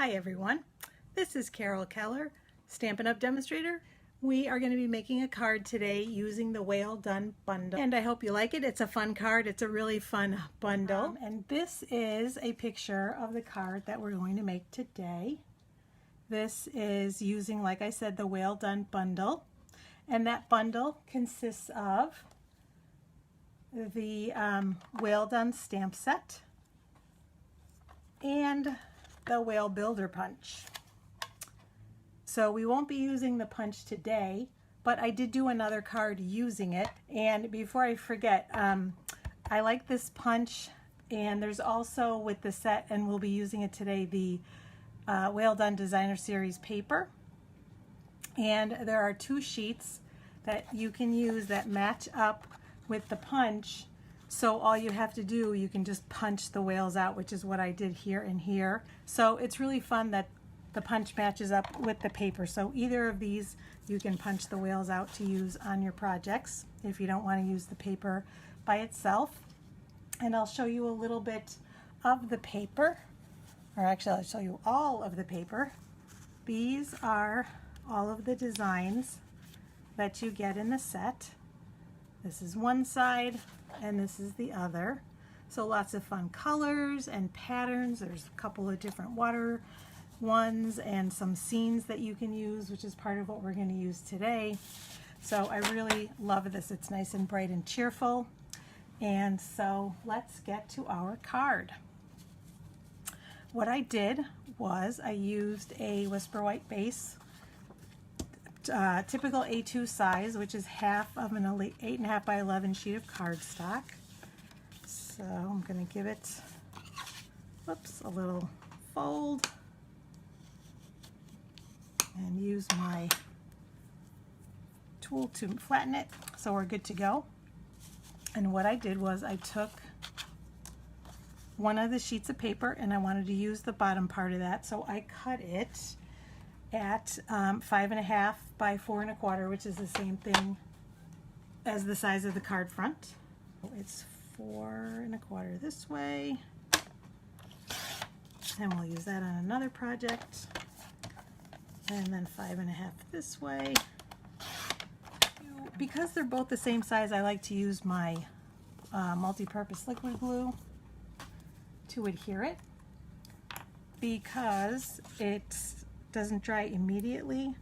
Hi everyone, this is Carol Keller, Stampin' Up! Demonstrator. We are going to be making a card today using the Well Done bundle, and I hope you like it. It's a fun card. It's a really fun bundle, and this is a picture of the card that we're going to make today. This is using, like I said, the Well Done bundle, and that bundle consists of the Well Done stamp set and the Whale Builder punch. So we won't be using the punch today, but I did do another card using it. And before I forget, I like this punch, and there's also with the set, and we'll be using it today, the Well Done Designer Series paper. And there are two sheets that you can use that match up with the punch. So all you have to do, you can just punch the whales out, which is what I did here and here. So it's really fun that the punch matches up with the paper. So either of these, you can punch the whales out to use on your projects if you don't want to use the paper by itself. And I'll show you a little bit of the paper, or actually I'll show you all of the paper. These are all of the designs that you get in the set. This is one side and this is the other. So lots of fun colors and patterns. There's a couple of different water ones and some scenes that you can use, which is part of what we're going to use today. So I really love this. It's nice and bright and cheerful. And so let's get to our card. What I did was I used a Whisper White base, typical A2 size, which is half of an 8.5 by 11 sheet of cardstock. So I'm going to give it, whoops, a little fold and use my tool to flatten it so we're good to go. And what I did was I took one of the sheets of paper and I wanted to use the bottom part of that, so I cut it at 5.5 by 4 1/4, which is the same thing as the size of the card front. It's 4 1/4 this way, and we'll use that on another project, and then 5.5 this way. Because they're both the same size, I like to use my multi-purpose liquid glue to adhere it, because it doesn't dry immediately,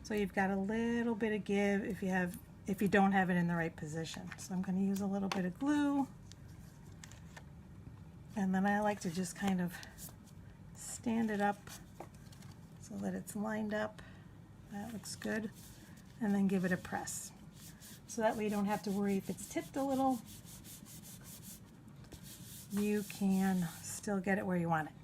so you've got a little bit of give if you don't have it in the right position. So I'm going to use a little bit of glue, and then I like to just kind of stand it up so that it's lined up. That looks good. And then give it a press, so that way you don't have to worry if it's tipped a little. You can still get it where you want it.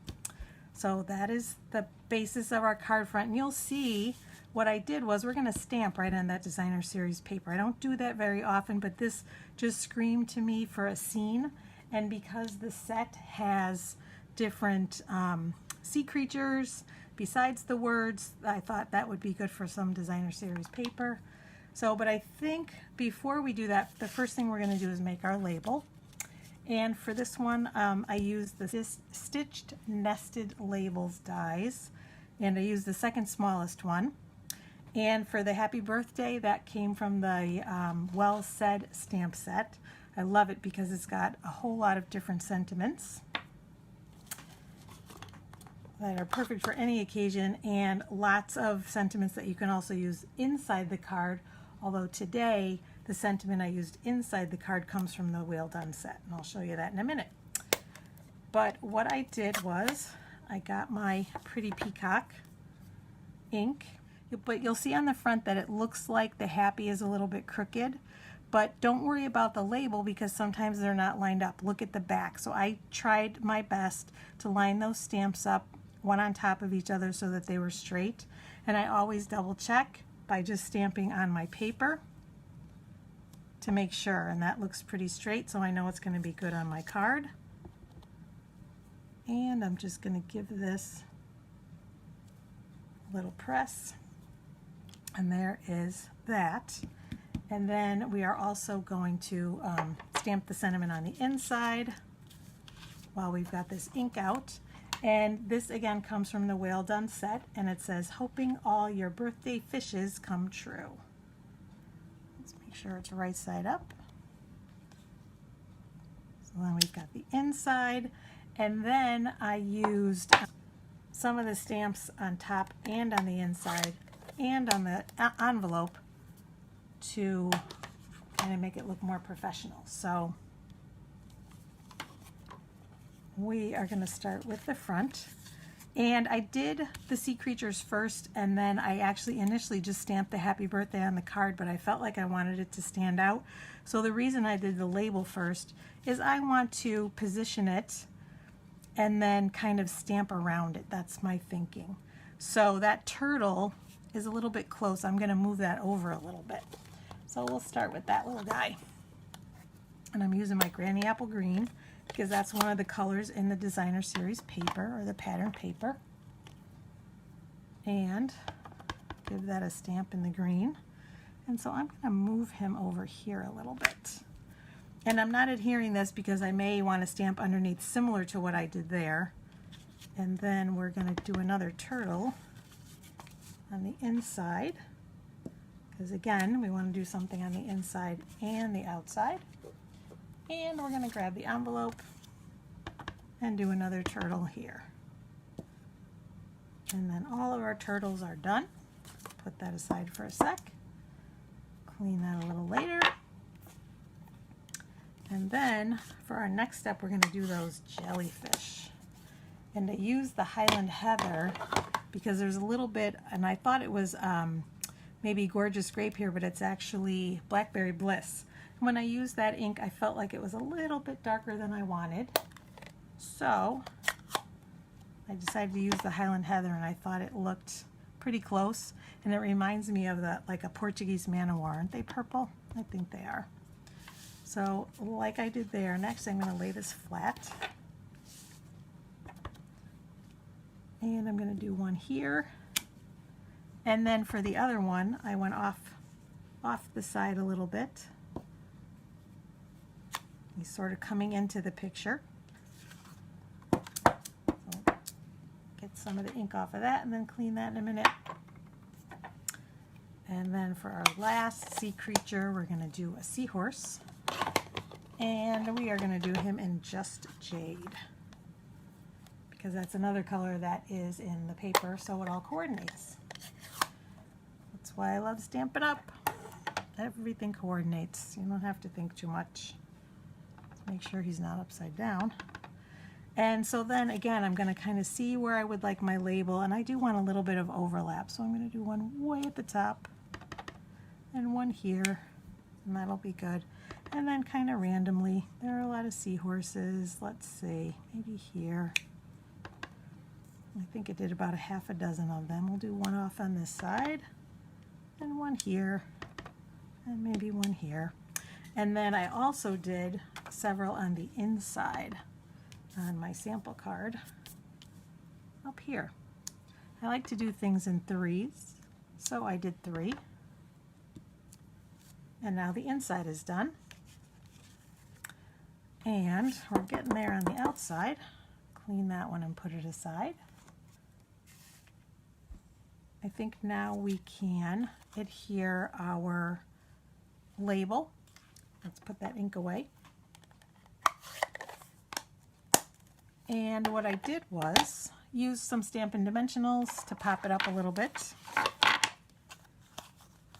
So that is the basis of our card front, and you'll see what I did was we're going to stamp right on that Designer Series paper. I don't do that very often, but this just screamed to me for a scene, and because the set has different sea creatures besides the words, I thought that would be good for some Designer Series paper. So, but I think before we do that, the first thing we're going to do is make our label. And for this one, I used the Stitched Nested Labels dies, and I used the second smallest one. And for the Happy Birthday, that came from the Well Said stamp set. I love it because it's got a whole lot of different sentiments that are perfect for any occasion, and lots of sentiments that you can also use inside the card, although today the sentiment I used inside the card comes from the Well Done set, and I'll show you that in a minute. But what I did was I got my Pretty Peacock ink, but you'll see on the front that it looks like the happy is a little bit crooked, but don't worry about the label because sometimes they're not lined up. Look at the back. So I tried my best to line those stamps up one on top of each other so that they were straight, and I always double check by just stamping on my paper to make sure, and that looks pretty straight, so I know it's going to be good on my card. And I'm just going to give this a little press, and there is that. And then we are also going to stamp the sentiment on the inside while we've got this ink out. And this again comes from the Whale Done set, and it says, hoping all your birthday fishes come true. Let's make sure it's right side up. So then we've got the inside, and then I used some of the stamps on top and on the inside and on the envelope to kind of make it look more professional. So we are going to start with the front, and I did the sea creatures first, and then I actually initially just stamped the happy birthday on the card, but I felt like I wanted it to stand out. So the reason I did the label first is I want to position it and then kind of stamp around it. That's my thinking. So that turtle is a little bit close. I'm going to move that over a little bit. So we'll start with that little guy. And I'm using my Granny Apple Green because that's one of the colors in the designer series paper, or the pattern paper. And give that a stamp in the green. And so I'm going to move him over here a little bit. And I'm not adhering this because I may want to stamp underneath similar to what I did there. And then we're going to do another turtle on the inside, because again, we want to do something on the inside and the outside. And we're going to grab the envelope and do another turtle here. And then all of our turtles are done. Put that aside for a sec. Clean that a little later. And then for our next step, we're going to do those jellyfish. And to use the Highland Heather, because there's a little bit, and I thought it was maybe Gorgeous Grape here, but it's actually Blackberry Bliss. When I used that ink, I felt like it was a little bit darker than I wanted. So I decided to use the Highland Heather, and I thought it looked pretty close. And it reminds me of like a Portuguese man o' war. Aren't they purple? I think they are. So like I did there, next I'm going to lay this flat. And I'm going to do one here. And then for the other one, I went off the side a little bit. He's sort of coming into the picture. So get some of the ink off of that and then clean that in a minute. And then for our last sea creature, we're going to do a seahorse. And we are going to do him in just jade, because that's another color that is in the paper, so it all coordinates. That's why I love Stampin' Up. Everything coordinates. You don't have to think too much. Let's make sure he's not upside down. And so then again, I'm going to kind of see where I would like my label, and I do want a little bit of overlap, so I'm going to do one way at the top and one here, and that'll be good. And then kind of randomly, there are a lot of seahorses. Let's see, maybe here. I think it did about a half a dozen of them. We'll do one off on this side, and one here, and maybe one here. And then I also did several on the inside on my sample card up here. I like to do things in threes, so I did 3. And now the inside is done. And we're getting there on the outside. Clean that one and put it aside. I think now we can adhere our label. Let's put that ink away. And what I did was use some Stampin' Dimensionals to pop it up a little bit.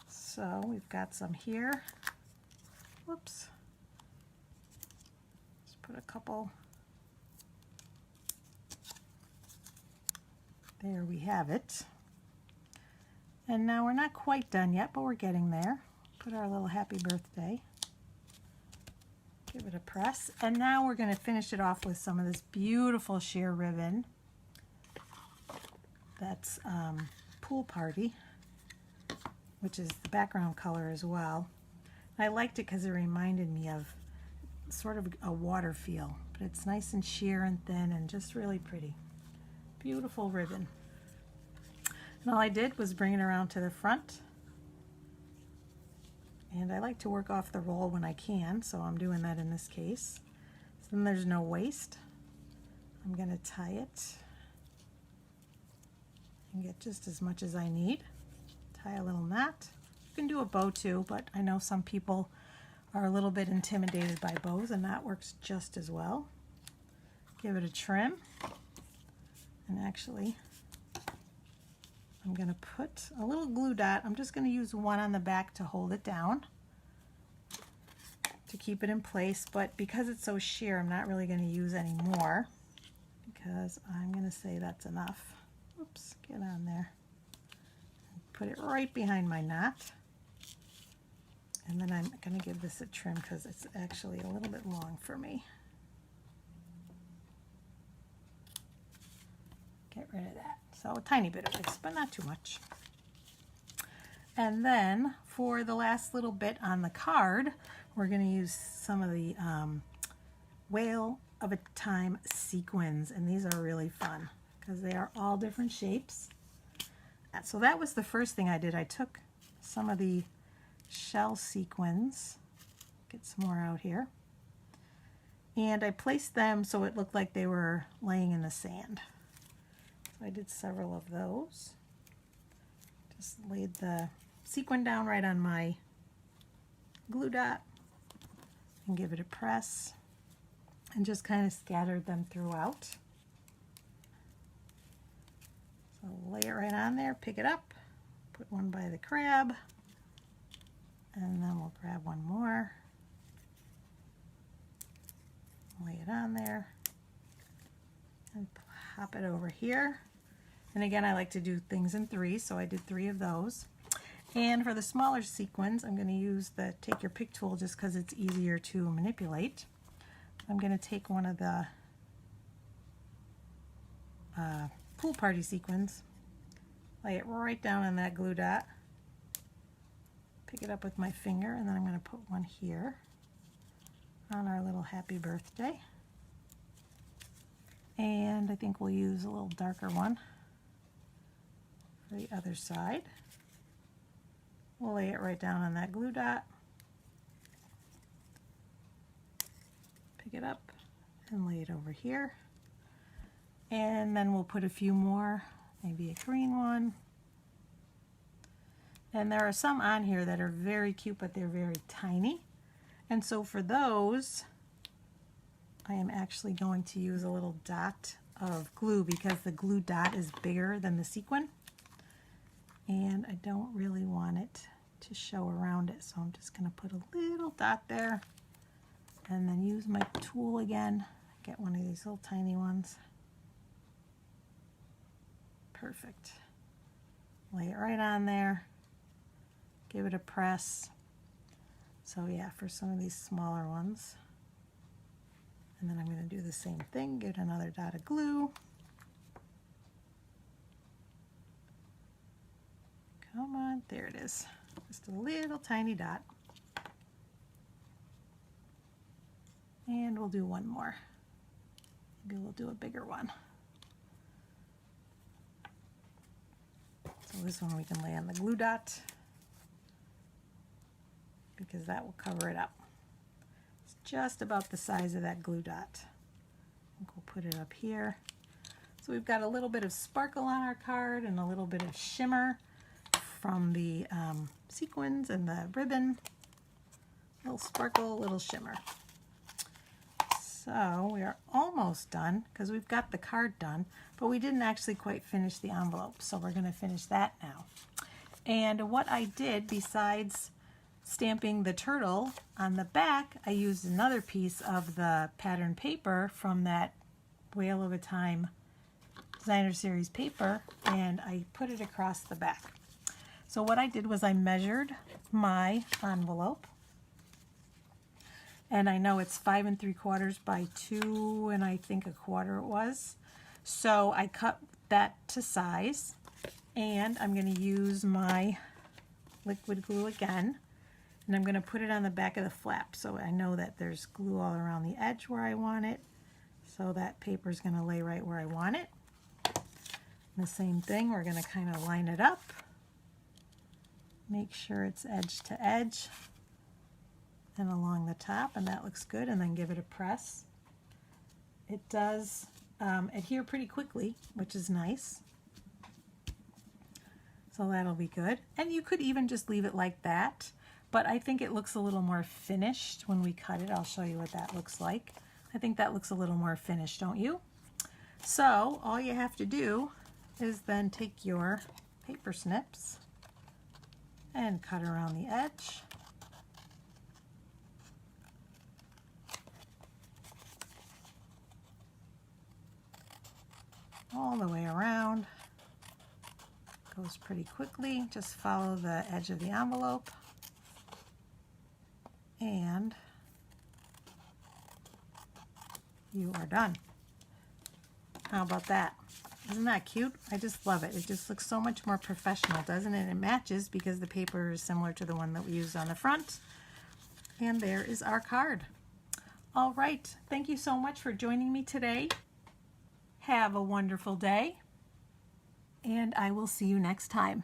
So we've got some here. Whoops. Just put a couple. There we have it. And now we're not quite done yet, but we're getting there. Put our little happy birthday. Give it a press. And now we're going to finish it off with some of this beautiful sheer ribbon. That's Pool Party, which is the background color as well. I liked it because it reminded me of sort of a water feel, but it's nice and sheer and thin and just really pretty. Beautiful ribbon. And all I did was bring it around to the front. And I like to work off the roll when I can, so I'm doing that in this case. So then there's no waste. I'm going to tie it and get just as much as I need. Tie a little knot. You can do a bow too, but I know some people are a little bit intimidated by bows, and that works just as well. Give it a trim, and actually I'm going to put a little glue dot. I'm just going to use one on the back to hold it down to keep it in place, but because it's so sheer, I'm not really going to use any more because I'm going to say that's enough. Oops, get on there. Put it right behind my knot. And then I'm going to give this a trim because it's actually a little bit long for me. Get rid of that. So a tiny bit of this, but not too much. And then for the last little bit on the card, we're going to use some of the Whale of a Time sequins. And these are really fun because they are all different shapes. So that was the first thing I did. I took some of the shell sequins, get some more out here, and I placed them so it looked like they were laying in the sand. So I did several of those. Just laid the sequin down right on my glue dot and give it a press and just kind of scattered them throughout. So lay it right on there, pick it up, put one by the crab, and then we'll grab one more, lay it on there, and pop it over here. And again, I like to do things in threes, so I did 3 of those. And for the smaller sequins, I'm going to use the take your pick tool just because it's easier to manipulate. I'm going to take one of the pool party sequins, lay it right down on that glue dot, pick it up with my finger, and then I'm going to put one here on our little happy birthday. And I think we'll use a little darker one for the other side. We'll lay it right down on that glue dot, pick it up and lay it over here. And then we'll put a few more, maybe a green one. And there are some on here that are very cute, but they're very tiny. And so for those, I am actually going to use a little dot of glue because the glue dot is bigger than the sequin. And I don't really want it to show around it, so I'm just going to put a little dot there and then use my tool again. Get one of these little tiny ones. Perfect. Lay it right on there. Give it a press. So yeah, for some of these smaller ones. And then I'm going to do the same thing. Get another dot of glue. Come on, there it is. Just a little tiny dot. And we'll do one more. Maybe we'll do a bigger one. So this one we can lay on the glue dot because that will cover it up. It's just about the size of that glue dot. I think we'll put it up here. So we've got a little bit of sparkle on our card and a little bit of shimmer from the sequins and the ribbon. Little sparkle, little shimmer. So we are almost done because we've got the card done, but we didn't actually quite finish the envelope, so we're going to finish that now. And what I did, besides stamping the turtle on the back, I used another piece of the pattern paper from that Whale of a Time Designer Series paper, and I put it across the back. So what I did was I measured my envelope, and I know it's 5 3/4 by 2 and I think 1/4 it was. So I cut that to size, and I'm going to use my liquid glue again, and I'm going to put it on the back of the flap so I know that there's glue all around the edge where I want it, so that paper is going to lay right where I want it. And the same thing, we're going to kind of line it up, make sure it's edge to edge and along the top, and that looks good, and then give it a press. It does adhere pretty quickly, which is nice. So that'll be good. And you could even just leave it like that, but I think it looks a little more finished when we cut it. I'll show you what that looks like. I think that looks a little more finished, don't you? So all you have to do is then take your paper snips and cut around the edge. All the way around. Goes pretty quickly. Just follow the edge of the envelope and you are done. How about that? Isn't that cute? I just love it. It just looks so much more professional, doesn't it? It matches because the paper is similar to the one that we used on the front. And there is our card. All right. Thank you so much for joining me today. Have a wonderful day, and I will see you next time.